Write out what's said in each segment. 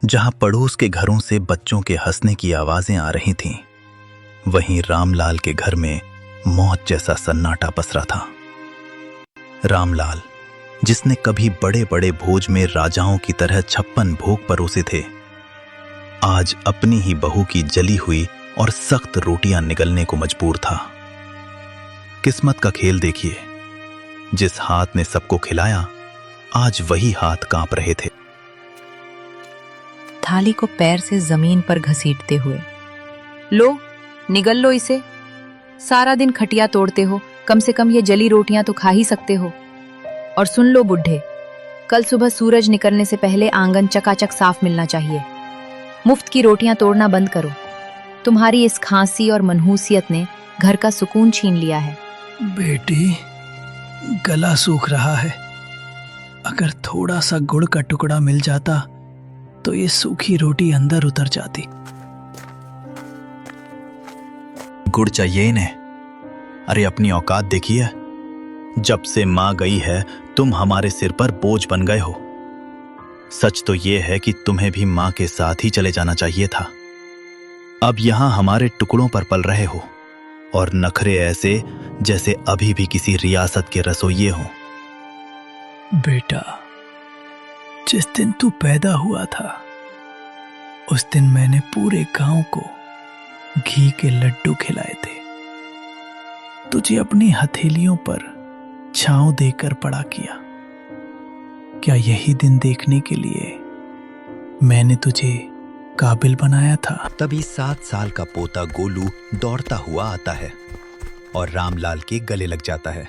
जहां पड़ोस के घरों से बच्चों के हंसने की आवाजें आ रही थीं, वहीं रामलाल के घर में मौत जैसा सन्नाटा पसरा था। रामलाल, जिसने कभी बड़े बड़े भोज में राजाओं की तरह 56 भोग परोसे थे, आज अपनी ही बहू की जली हुई और सख्त रोटियां निगलने को मजबूर था। किस्मत का खेल देखिए, जिस हाथ ने सबको खिलाया, आज वही हाथ कांप रहे थे। थाली को पैर से जमीन पर घसीटते हुए, लो निगल लो इसे। सारा दिन खटिया तोड़ते हो, कम से कम ये जली रोटियां तो खा ही सकते हो। और सुन लो बुढ़े, कल सुबह सूरज निकलने से पहले आंगन चकाचक साफ मिलना चाहिए। मुफ्त की रोटियां तोड़ना बंद करो। तुम्हारी इस खांसी और मनहूसियत ने घर का सुकून छीन लिया है। बेटी, गला सूख रहा है। अगर थोड़ा सा गुड़ का टुकड़ा मिल जाता तो ये सूखी रोटी अंदर उतर जाती। गुड़ चाहिए इन्हें? अरे अपनी औकात देखिए। जब से मां गई है, तुम हमारे सिर पर बोझ बन गए हो। सच तो यह है कि तुम्हें भी मां के साथ ही चले जाना चाहिए था। अब यहां हमारे टुकड़ों पर पल रहे हो, और नखरे ऐसे जैसे अभी भी किसी रियासत के रसोइये हो। बेटा, जिस दिन तू पैदा हुआ था, उस दिन मैंने पूरे गांव को घी के लड्डू खिलाए थे। तुझे अपनी हथेलियों पर छांव देकर बड़ा किया। क्या यही दिन देखने के लिए मैंने तुझे काबिल बनाया था? तभी 7 साल का पोता गोलू दौड़ता हुआ आता है और रामलाल के गले लग जाता है।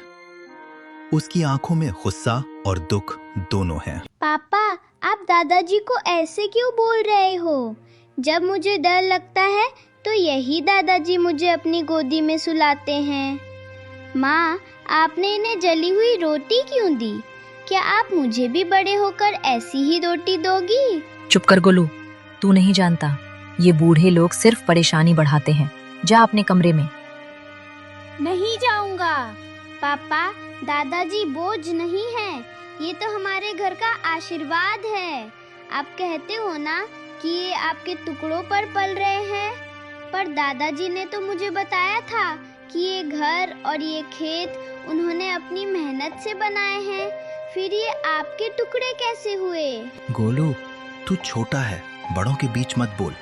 उसकी आंखों में गुस्सा और दुख दोनों हैं। पापा, आप दादाजी को ऐसे क्यों बोल रहे हो? जब मुझे डर लगता है तो यही दादाजी मुझे अपनी गोदी में सुलाते हैं। माँ, आपने इन्हें जली हुई रोटी क्यों दी? क्या आप मुझे भी बड़े होकर ऐसी ही रोटी दोगी? चुप कर गोलू, तू नहीं जानता, ये बूढ़े लोग सिर्फ परेशानी बढ़ाते हैं। जा अपने कमरे में। नहीं जाऊंगा। पापा, दादाजी बोझ नहीं है, ये तो हमारे घर का आशीर्वाद है। आप कहते हो ना कि ये आपके टुकड़ों पर पल रहे हैं, पर दादाजी ने तो मुझे बताया था कि ये घर और ये खेत उन्होंने अपनी मेहनत से बनाए हैं। फिर ये आपके टुकड़े कैसे हुए? गोलू, तू छोटा है, बड़ों के बीच मत बोल।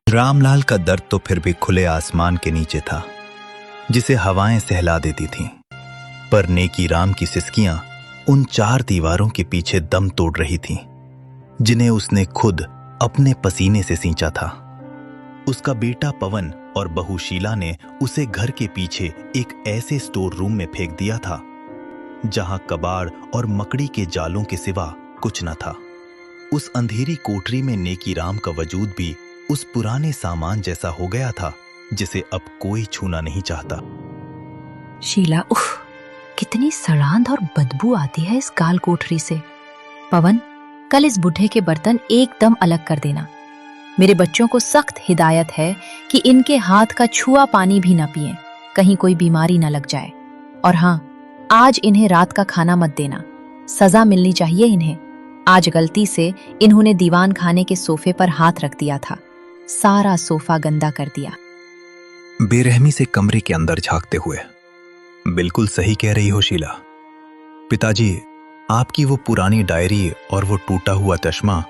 रामलाल का दर्द तो फिर भी खुले आसमान के नीचे था, जिसे हवाएं सहला देती थीं। पर नेकी राम की सिसकियां उन 4 दीवारों के पीछे दम तोड़ रही थीं, जिन्हें उसने खुद अपने पसीने से सींचा था। उसका बेटा पवन और बहू शीला ने उसे घर के पीछे एक ऐसे स्टोर रूम में फेंक दिया था, जहां कबाड़ और मकड़ी के जालों के सिवा कुछ न था। उस अंधेरी कोठरी में नेकी राम का वजूद भी उस पुराने सामान जैसा हो गया था, जिसे अब कोई छूना नहीं चाहता। शीला, उफ, कितनी सड़ांध और बदबू आती है इस काल कोठरी से। पवन, कल इस बुढ़े के बर्तन एकदम अलग कर देना। मेरे बच्चों को सख्त हिदायत है कि इनके हाथ का छुआ पानी भी न पिएं, कहीं कोई बीमारी न लग जाए। और हाँ, आज इन्हें रात का खाना मत देना, सजा मिलनी चाहिए इन्हें। आज गलती से इन्होंने दीवान खाने के सोफे पर हाथ रख दिया था, सारा सोफा गंदा कर दिया। बेरहमी से कमरे के अंदर झांकते हुए, बिल्कुल सही कह रही हो शीला। पिताजी, आपकी वो पुरानी डायरी और वो टूटा हुआ चश्मा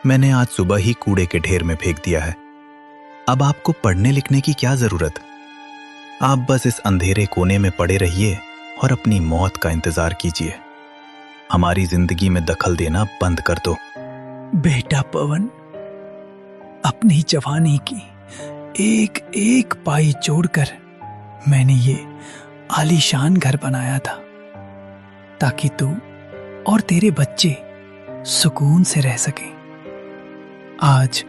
मैंने आज सुबह ही कूड़े के ढेर में फेंक दिया है। अब आपको पढ़ने लिखने की क्या जरूरत? आप बस इस अंधेरे कोने में पड़े रहिए और अपनी मौत का इंतजार कीजिए। हमारी जिंदगी में दखल देना बंद कर दो। बेटा पवन, अपनी जवानी की एक एक पाई जोड़कर मैंने ये आलीशान घर बनाया था, ताकि तू और तेरे बच्चे सुकून से रह सकें। आज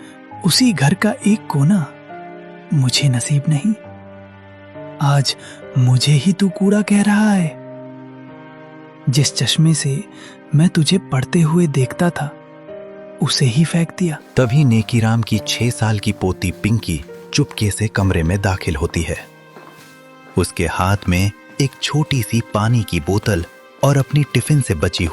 उसी घर का एक कोना मुझे नसीब नहीं। आज मुझे ही तू कूड़ा कह रहा है। जिस चश्मे से मैं तुझे पढ़ते हुए देखता था, उसे ही फेंक दिया। तभी नेकीराम की 6 साल की पोती पिंकी चुपके से कमरे में दाखिल होती है। उसके हाथ में एक छोटी सी पानी की बोतल और अपनी टिफिन से बची